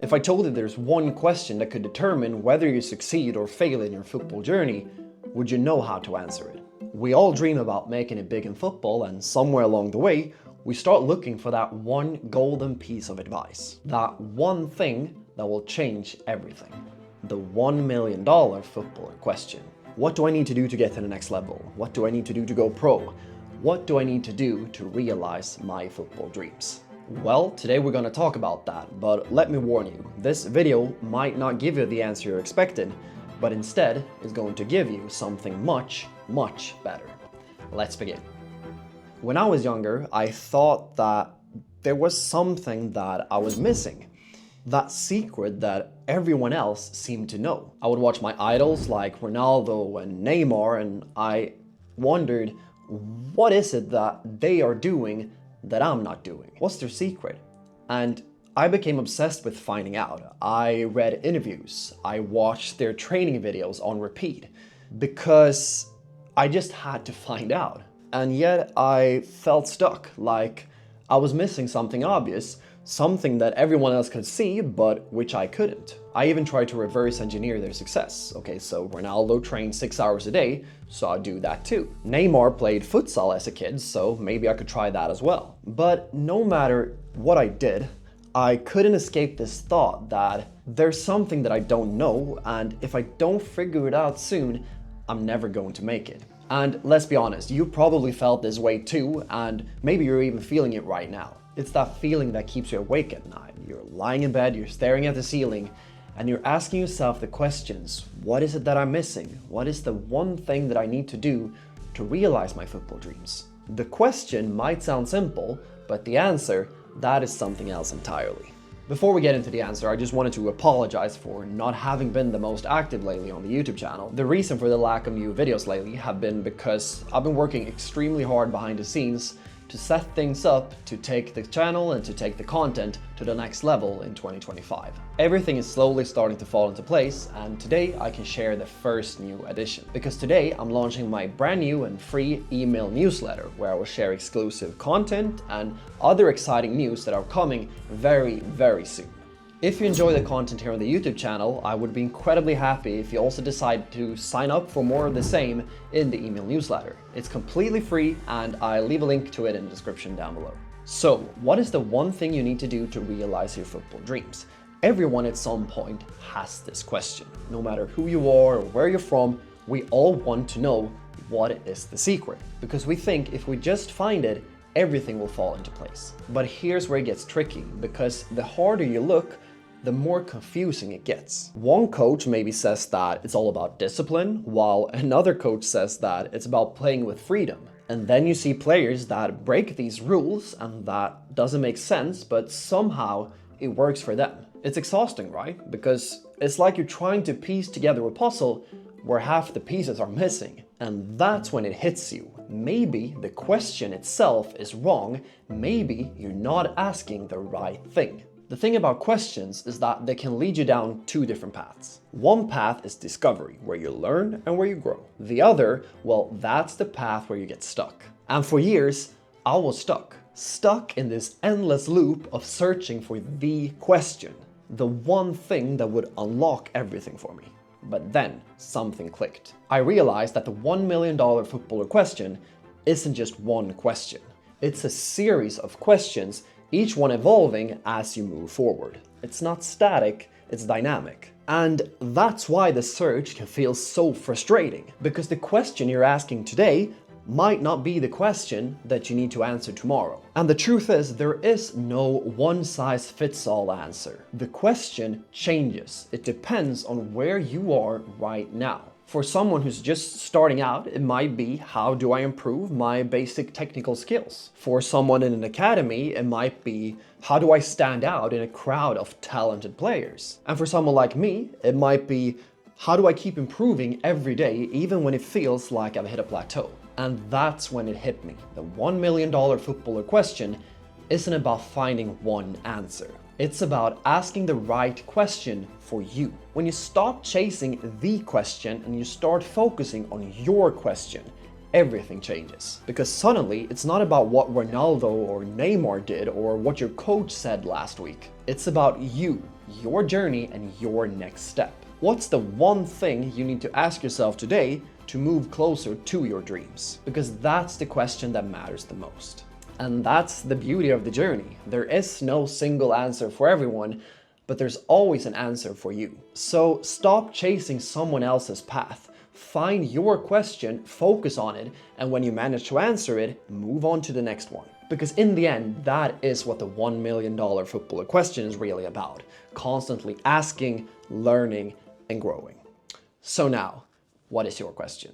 If I told you there's one question that could determine whether you succeed or fail in your football journey, would you know how to answer it? We all dream about making it big in football, and somewhere along the way, we start looking for that one golden piece of advice. That one thing that will change everything. The $1 million footballer question. What do I need to do to get to the next level? What do I need to do to go pro? What do I need to do to realize my football dreams? Well, today we're going to talk about that, but let me warn you, this video might not give you the answer you're expecting, but instead is going to give you something much, much better. Let's begin. When I was younger, I thought that there was something that I was missing. That secret that everyone else seemed to know. I would watch my idols like Ronaldo and Neymar, and I wondered, what is it that they are doing that I'm not doing? What's their secret? And I became obsessed with finding out. I read interviews, I watched their training videos on repeat, because I just had to find out. And yet I felt stuck, like I was missing something obvious, something that everyone else could see, but which I couldn't. I even tried to reverse engineer their success. Okay, so Ronaldo trained 6 hours a day, so I'd do that too. Neymar played futsal as a kid, so maybe I could try that as well. But no matter what I did, I couldn't escape this thought that there's something that I don't know, and if I don't figure it out soon, I'm never going to make it. And let's be honest, you probably felt this way too, and maybe you're even feeling it right now. It's that feeling that keeps you awake at night. You're lying in bed, you're staring at the ceiling, and you're asking yourself the questions, what is it that I'm missing? What is the one thing that I need to do to realize my football dreams? The question might sound simple, but the answer, that is something else entirely. Before we get into the answer, I just wanted to apologize for not having been the most active lately on the YouTube channel. The reason for the lack of new videos lately have been because I've been working extremely hard behind the scenes to set things up to take the channel and to take the content to the next level in 2025. Everything is slowly starting to fall into place, and today I can share the first new addition. Because today I'm launching my brand new and free email newsletter where I will share exclusive content and other exciting news that are coming very, very soon. If you enjoy the content here on the YouTube channel, I would be incredibly happy if you also decide to sign up for more of the same in the email newsletter. It's completely free, and I'll leave a link to it in the description down below. So, what is the one thing you need to do to realize your football dreams? Everyone at some point has this question. No matter who you are or where you're from, we all want to know what is the secret. Because we think if we just find it, everything will fall into place. But here's where it gets tricky, because the harder you look, the more confusing it gets. One coach maybe says that it's all about discipline, while another coach says that it's about playing with freedom. And then you see players that break these rules, and that doesn't make sense, but somehow it works for them. It's exhausting, right? Because it's like you're trying to piece together a puzzle where half the pieces are missing. And that's when it hits you. Maybe the question itself is wrong, maybe you're not asking the right thing. The thing about questions is that they can lead you down two different paths. One path is discovery, where you learn and where you grow. The other, well, that's the path where you get stuck. And for years, I was stuck in this endless loop of searching for the question, the one thing that would unlock everything for me. But then something clicked. I realized that the $1 million footballer question isn't just one question. It's a series of questions, each one evolving as you move forward. It's not static, it's dynamic. And that's why the search can feel so frustrating, because the question you're asking today might not be the question that you need to answer tomorrow. And the truth is, there is no one-size-fits-all answer. The question changes. It depends on where you are right now. For someone who's just starting out, it might be, how do I improve my basic technical skills? For someone in an academy, it might be, how do I stand out in a crowd of talented players? And for someone like me, it might be, how do I keep improving every day, even when it feels like I've hit a plateau? And that's when it hit me. The $1 million footballer question isn't about finding one answer. It's about asking the right question for you. When you stop chasing the question and you start focusing on your question, everything changes. Because suddenly, it's not about what Ronaldo or Neymar did or what your coach said last week. It's about you, your journey, and your next step. What's the one thing you need to ask yourself today to move closer to your dreams? Because that's the question that matters the most. And that's the beauty of the journey. There is no single answer for everyone, but there's always an answer for you. So stop chasing someone else's path. Find your question, focus on it, and when you manage to answer it, move on to the next one. Because in the end, that is what the $1 million footballer question is really about. Constantly asking, learning, and growing. So now, what is your question?